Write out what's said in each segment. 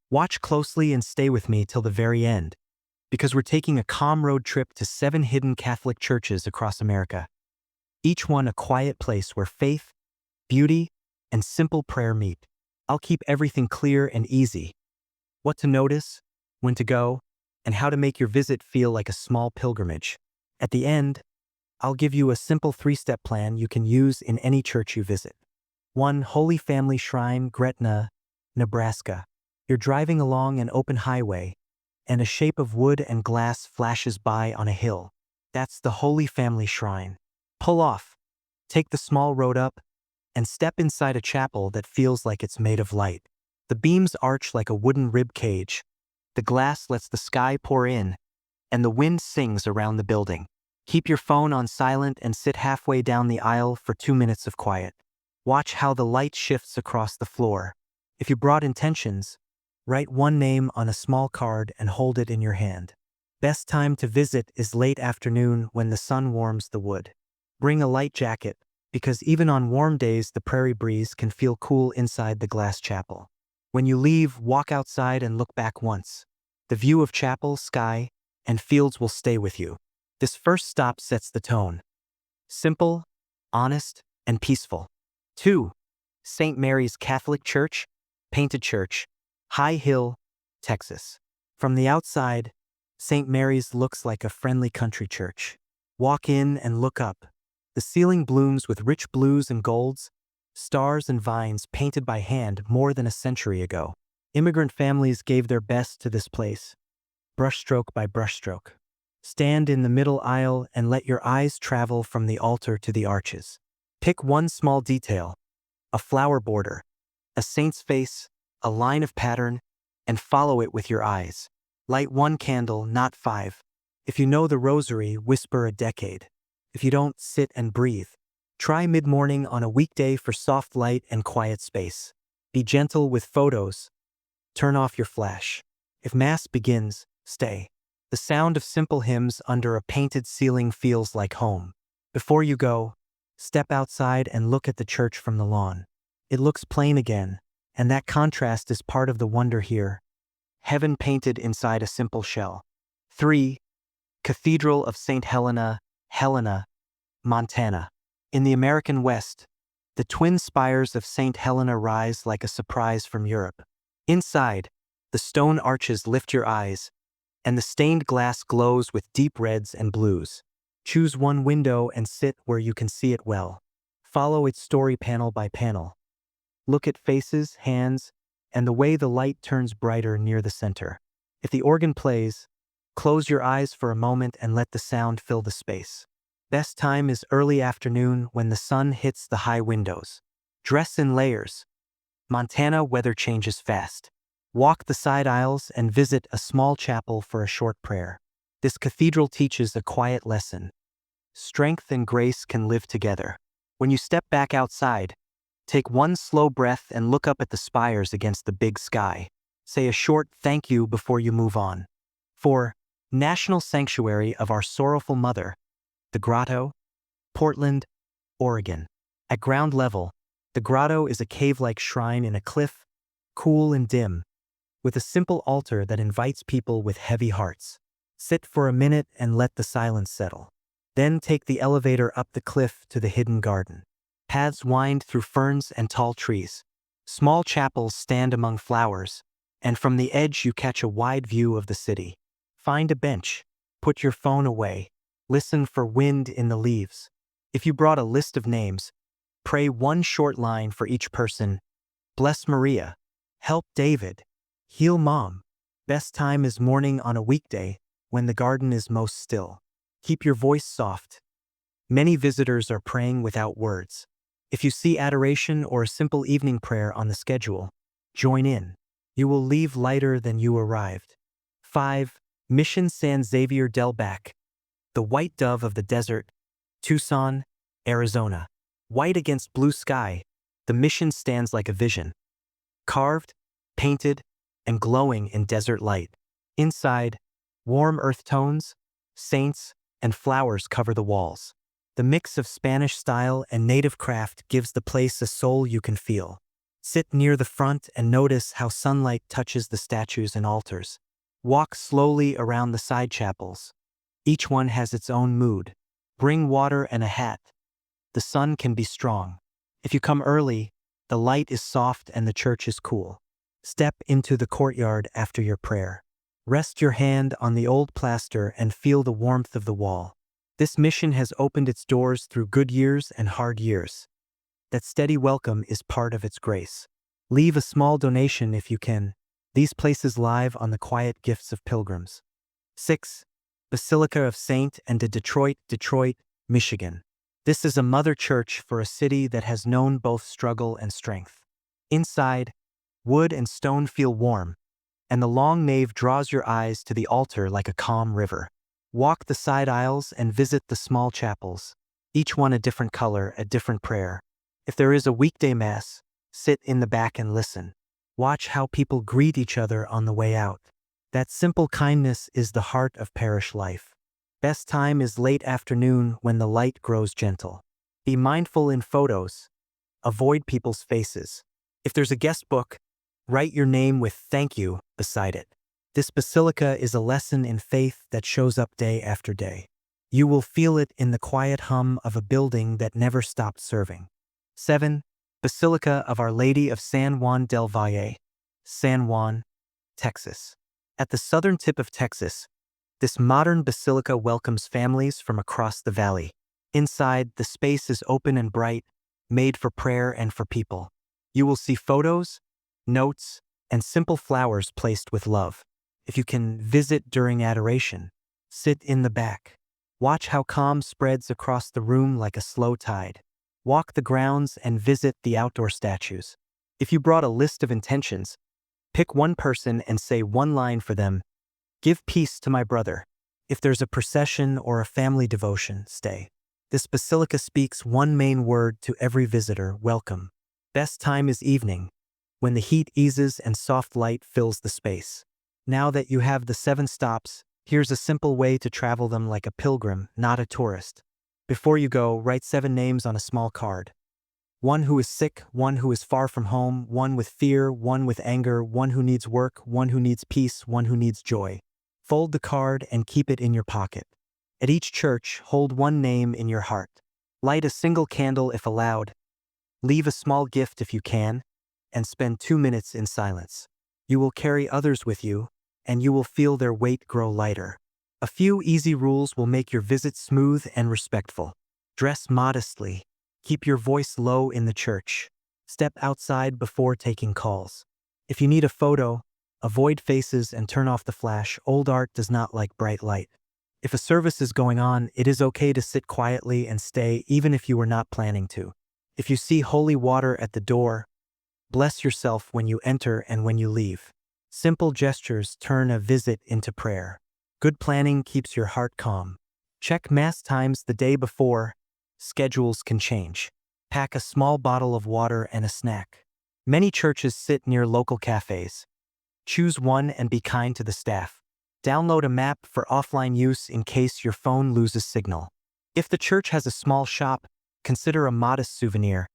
Watch closely and stay with me till the very end, because we're taking a calm road trip to 7 hidden Catholic churches across America. Each one a quiet place where faith, beauty, and simple prayer meet. I'll keep everything clear and easy. What to notice, when to go, and how to make your visit feel like a small pilgrimage. At the end, I'll give you a simple 3-step plan you can use in any church you visit. 1. Holy Family Shrine, Gretna, Nebraska. You're driving along an open highway, and a shape of wood and glass flashes by on a hill. That's the Holy Family Shrine. Pull off, take the small road up, and step inside a chapel that feels like it's made of light. The beams arch like a wooden rib cage. The glass lets the sky pour in, and the wind sings around the building. Keep your phone on silent and sit halfway down the aisle for 2 minutes of quiet. Watch how the light shifts across the floor. If you brought intentions, write one name on a small card and hold it in your hand. Best time to visit is late afternoon when the sun warms the wood. Bring a light jacket, because even on warm days the prairie breeze can feel cool inside the glass chapel. When you leave, walk outside and look back once. The view of chapel, sky, and fields will stay with you. This first stop sets the tone. Simple, honest, and peaceful. 2. St. Mary's Catholic Church, Painted Church, High Hill, Texas. From the outside, St. Mary's looks like a friendly country church. Walk in and look up. The ceiling blooms with rich blues and golds, stars and vines painted by hand more than a century ago. Immigrant families gave their best to this place, brushstroke by brushstroke. Stand in the middle aisle and let your eyes travel from the altar to the arches. Pick one small detail, a flower border, a saint's face, a line of pattern, and follow it with your eyes. Light one candle, not 5. If you know the rosary, whisper a decade. If you don't, sit and breathe. Try mid-morning on a weekday for soft light and quiet space. Be gentle with photos. Turn off your flash. If Mass begins, stay. The sound of simple hymns under a painted ceiling feels like home. Before you go, step outside and look at the church from the lawn. It looks plain again, and that contrast is part of the wonder here. Heaven painted inside a simple shell. 3. Cathedral of St. Helena, Montana. In the American West, the twin spires of St. Helena rise like a surprise from Europe. Inside, the stone arches lift your eyes, and the stained glass glows with deep reds and blues. Choose one window and sit where you can see it well. Follow its story panel by panel. Look at faces, hands, and the way the light turns brighter near the center. If the organ plays, close your eyes for a moment and let the sound fill the space. Best time is early afternoon when the sun hits the high windows. Dress in layers. Montana weather changes fast. Walk the side aisles and visit a small chapel for a short prayer. This cathedral teaches a quiet lesson. Strength and grace can live together. When you step back outside, take one slow breath and look up at the spires against the big sky. Say a short thank you before you move on. 4. National Sanctuary of Our Sorrowful Mother, the Grotto, Portland, Oregon. At ground level, the grotto is a cave-like shrine in a cliff, cool and dim, with a simple altar that invites people with heavy hearts. Sit for a minute and let the silence settle. Then take the elevator up the cliff to the hidden garden. Paths wind through ferns and tall trees. Small chapels stand among flowers, and from the edge you catch a wide view of the city. Find a bench, put your phone away, listen for wind in the leaves. If you brought a list of names, pray one short line for each person. Bless Maria. Help David. Heal Mom. Best time is morning on a weekday when the garden is most still. Keep your voice soft. Many visitors are praying without words. If you see adoration or a simple evening prayer on the schedule, join in. You will leave lighter than you arrived. 5. Mission San Xavier del Bac, the white dove of the desert, Tucson, Arizona. White against blue sky, the mission stands like a vision. Carved, painted, and glowing in desert light. Inside, warm earth tones, saints, and flowers cover the walls. The mix of Spanish style and native craft gives the place a soul you can feel. Sit near the front and notice how sunlight touches the statues and altars. Walk slowly around the side chapels. Each one has its own mood. Bring water and a hat. The sun can be strong. If you come early, the light is soft and the church is cool. Step into the courtyard after your prayer. Rest your hand on the old plaster and feel the warmth of the wall. This mission has opened its doors through good years and hard years. That steady welcome is part of its grace. Leave a small donation if you can. These places live on the quiet gifts of pilgrims. 6. Basilica of St. and de Detroit, Michigan. This is a mother church for a city that has known both struggle and strength. Inside, wood and stone feel warm, and the long nave draws your eyes to the altar like a calm river. Walk the side aisles and visit the small chapels, each one a different color, a different prayer. If there is a weekday mass, sit in the back and listen. Watch how people greet each other on the way out. That simple kindness is the heart of parish life. Best time is late afternoon when the light grows gentle. Be mindful in photos. Avoid people's faces. If there's a guest book, write your name with "thank you" beside it. This basilica is a lesson in faith that shows up day after day. You will feel it in the quiet hum of a building that never stopped serving. 7. Basilica of Our Lady of San Juan del Valle, San Juan, Texas. At the southern tip of Texas, this modern basilica welcomes families from across the valley. Inside, the space is open and bright, made for prayer and for people. You will see photos, notes, and simple flowers placed with love. If you can visit during adoration, sit in the back. Watch how calm spreads across the room like a slow tide. Walk the grounds and visit the outdoor statues. If you brought a list of intentions, pick one person and say one line for them. Give peace to my brother. If there's a procession or a family devotion, stay. This basilica speaks one main word to every visitor: welcome. Best time is evening, when the heat eases and soft light fills the space. Now that you have the 7 stops, here's a simple way to travel them like a pilgrim, not a tourist. Before you go, write 7 names on a small card. One who is sick, one who is far from home, one with fear, one with anger, one who needs work, one who needs peace, one who needs joy. Fold the card and keep it in your pocket. At each church, hold one name in your heart. Light a single candle if allowed. Leave a small gift if you can, and spend 2 minutes in silence. You will carry others with you, and you will feel their weight grow lighter. A few easy rules will make your visit smooth and respectful. Dress modestly. Keep your voice low in the church. Step outside before taking calls. If you need a photo, avoid faces and turn off the flash. Old art does not like bright light. If a service is going on, it is okay to sit quietly and stay even if you were not planning to. If you see holy water at the door, bless yourself when you enter and when you leave. Simple gestures turn a visit into prayer. Good planning keeps your heart calm. Check mass times the day before. Schedules can change. Pack a small bottle of water and a snack. Many churches sit near local cafes. Choose one and be kind to the staff. Download a map for offline use in case your phone loses signal. If the church has a small shop, consider a modest souvenir.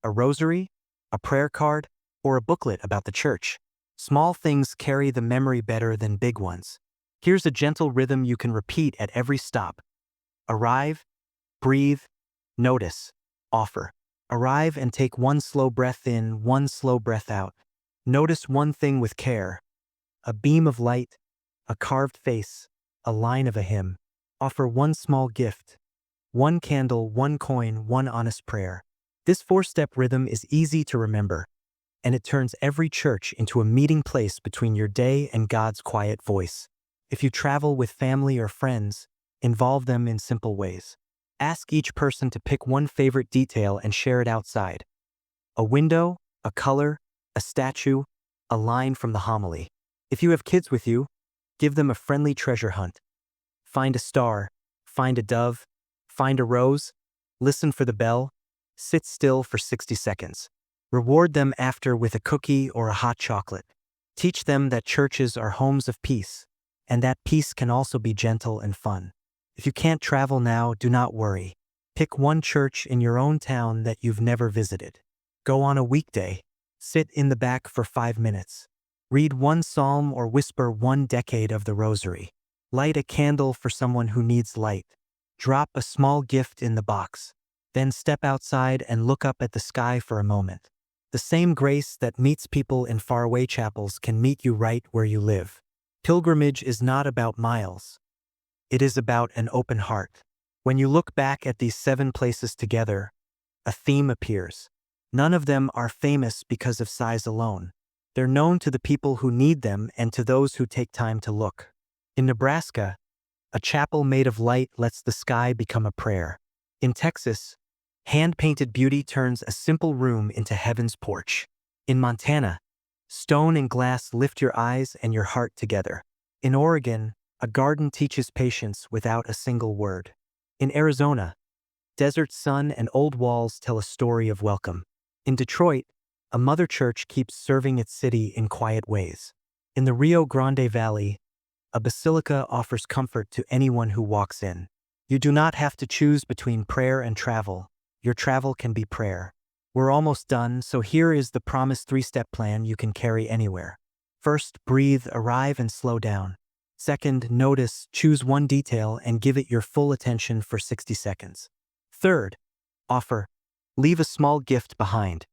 A rosary, a prayer card, or a booklet about the church. Small things carry the memory better than big ones. Here's a gentle rhythm you can repeat at every stop. Arrive, breathe, notice, offer. Arrive and take one slow breath in, one slow breath out. Notice one thing with care. A beam of light, a carved face, a line of a hymn. Offer one small gift. One candle, one coin, one honest prayer. This 4-step rhythm is easy to remember, and it turns every church into a meeting place between your day and God's quiet voice. If you travel with family or friends, involve them in simple ways. Ask each person to pick one favorite detail and share it outside. A window, a color, a statue, a line from the homily. If you have kids with you, give them a friendly treasure hunt. Find a star, find a dove, find a rose, listen for the bell, sit still for 60 seconds. Reward them after with a cookie or a hot chocolate. Teach them that churches are homes of peace, and that peace can also be gentle and fun. If you can't travel now, do not worry. Pick one church in your own town that you've never visited. Go on a weekday. Sit in the back for 5 minutes. Read one psalm or whisper one decade of the rosary. Light a candle for someone who needs light. Drop a small gift in the box. Then step outside and look up at the sky for a moment. The same grace that meets people in faraway chapels can meet you right where you live. Pilgrimage is not about miles. It is about an open heart. When you look back at these 7 places together, a theme appears. None of them are famous because of size alone. They're known to the people who need them and to those who take time to look. In Nebraska, a chapel made of light lets the sky become a prayer. In Texas, hand-painted beauty turns a simple room into heaven's porch. In Montana, stone and glass lift your eyes and your heart together. In Oregon, a garden teaches patience without a single word. In Arizona, desert sun and old walls tell a story of welcome. In Detroit, a mother church keeps serving its city in quiet ways. In the Rio Grande Valley, a basilica offers comfort to anyone who walks in. You do not have to choose between prayer and travel. Your travel can be prayer. We're almost done, so here is the promised 3-step plan you can carry anywhere. First, breathe, arrive, and slow down. Second, notice, choose one detail, and give it your full attention for 60 seconds. Third, offer. Leave a small gift behind.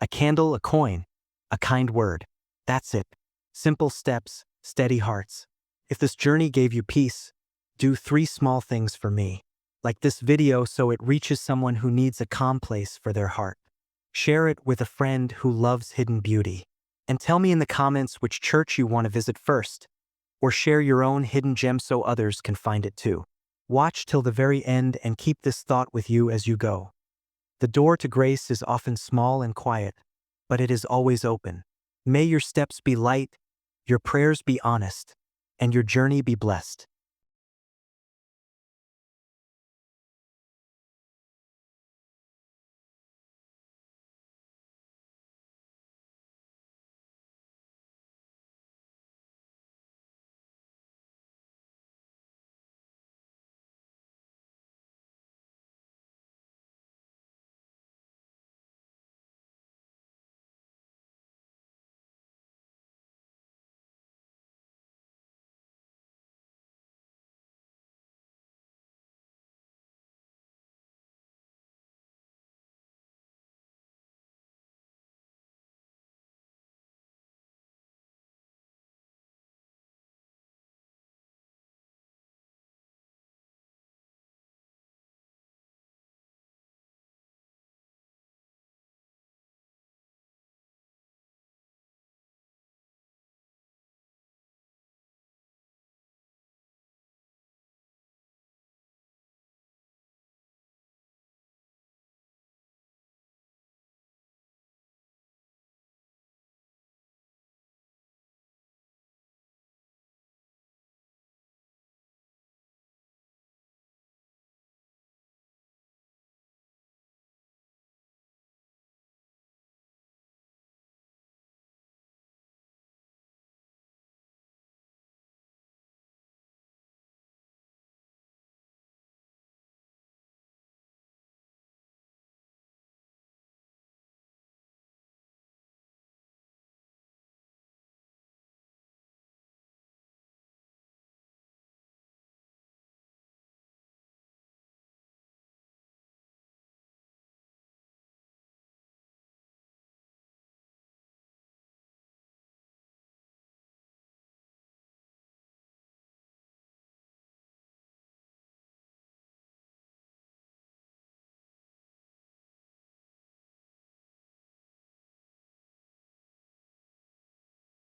A candle, a coin, a kind word. That's it. Simple steps, steady hearts. If this journey gave you peace, do 3 small things for me. Like this video so it reaches someone who needs a calm place for their heart. Share it with a friend who loves hidden beauty. And tell me in the comments which church you want to visit first. Or share your own hidden gem so others can find it too. Watch till the very end and keep this thought with you as you go. The door to grace is often small and quiet, but it is always open. May your steps be light, your prayers be honest, and your journey be blessed.